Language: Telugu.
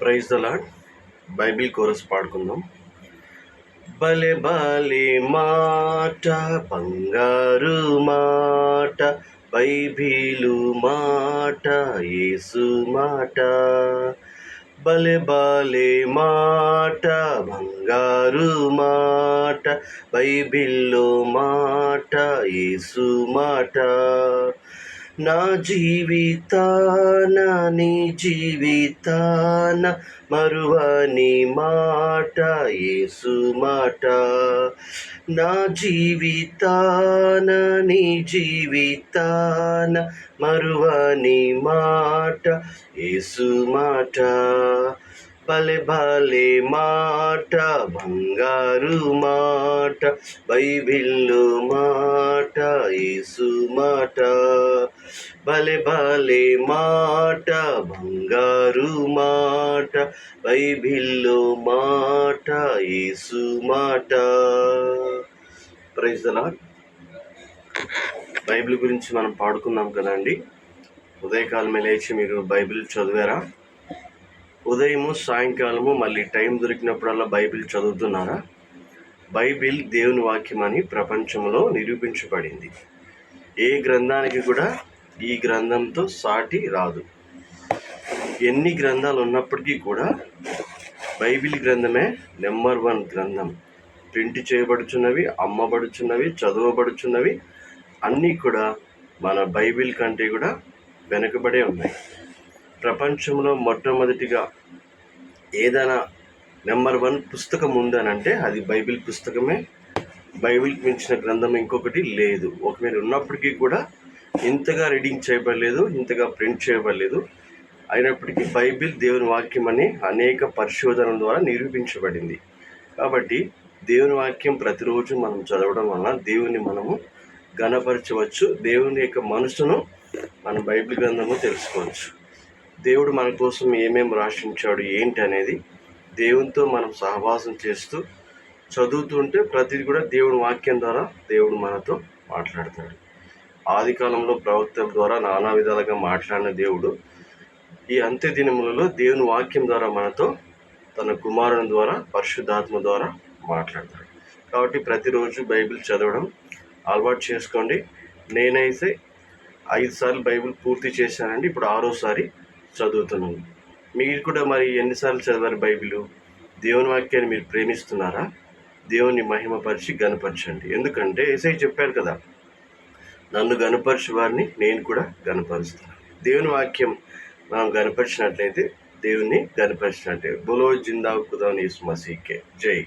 Praise the lord. Bible chorus పాడుకుందాం. బలే బాలే మాట, బంగారు మాట, బైబిలు మాట, యేసు మాట. బలే బాలే మాట, బంగారు మాట, బైబిల్లో మాట, యేసు మాట. నా జీవితాన నీ జీవితాన మరువని మాట యేసు మాట. నా జీవితాన నీ జీవితాన మరువని మాట యేసు మాట. బలే బాలే మాట, బంగారు మాట, బైబిల్లో మాట, యేసు మాట. బలే బాలే మాట, బంగారు మాట, బైబిల్లో మాట, యేసు మాట. Praise the lord. బైబిల్ గురించి మనం పాడుకున్నాం కదండి. ఉదయకాలమే లేచి మీరు బైబిల్ చదివారా? ఉదయము సాయంకాలము మళ్ళీ టైం దొరికినప్పుడల్లా బైబిల్ చదువుతున్నారా? బైబిల్ దేవుని వాక్యం అని ప్రపంచంలో నిరూపించబడింది. ఏ గ్రంథానికి కూడా ఈ గ్రంథంతో సాటి రాదు. ఎన్ని గ్రంథాలు ఉన్నప్పటికీ కూడా బైబిల్ గ్రంథమే నెంబర్ 1 గ్రంథం. ప్రింట్ చేయబడుచున్నవి, అమ్మబడుచున్నవి, చదవబడుచున్నవి అన్నీ కూడా మన బైబిల్ కంటే కూడా వెనుకబడే ఉన్నాయి. ప్రపంచంలో మొట్టమొదటిగా ఏదైనా నెంబర్ 1 పుస్తకం ఉందనంటే అది బైబిల్ పుస్తకమే. బైబిల్కి మించిన గ్రంథం ఇంకొకటి లేదు. ఒకవేళ ఉన్నప్పటికీ కూడా ఇంతగా రీడింగ్ చేయబడలేదు, ఇంతగా ప్రింట్ చేయబడలేదు. అయినప్పటికీ బైబిల్ దేవుని వాక్యం అని అనేక పరిశోధనల ద్వారా నిరూపించబడింది. కాబట్టి దేవుని వాక్యం ప్రతిరోజు మనం చదవడం వలన దేవుని మనము ఘనపరచవచ్చు. దేవుని యొక్క మనసును మన బైబిల్ గ్రంథము తెలుసుకోవచ్చు. దేవుడు మన కోసం ఏమేమి రాసించాడు ఏంటి అనేది దేవునితో మనం సహవాసం చేస్తూ చదువుతుంటే ప్రతిదీ కూడా దేవుని వాక్యం ద్వారా దేవుడు మనతో మాట్లాడతాడు. ఆది కాలంలో ప్రవక్తల ద్వారా నానా విధాలుగా మాట్లాడిన దేవుడు ఈ అంత్య దినములలో దేవుని వాక్యం ద్వారా మనతో తన కుమారుని ద్వారా పరిశుద్ధాత్మ ద్వారా మాట్లాడతాడు. కాబట్టి ప్రతిరోజు బైబిల్ చదవడం అలవాటు చేసుకోండి. నేనైతే 5 సార్లు బైబిల్ పూర్తి చేశానండి. ఇప్పుడు 6వ సారి చదువుతున్నాను. మీరు కూడా మరి ఎన్నిసార్లు చదివారు బైబిలు? దేవుని వాక్యాన్ని మీరు ప్రేమిస్తున్నారా? దేవుని మహిమపరిచి గణపరచండి. ఎందుకంటే యేసయ్య చెప్పారు కదా, నన్ను గణపరచు వారిని నేను కూడా గణపరుస్తాను. దేవుని వాక్యం మనం గణపరిచినట్లయితే దేవుని గణపరిచినట్లయితే. బోలో జిందా ఖుదా యేసు మసీహ్ కే జై.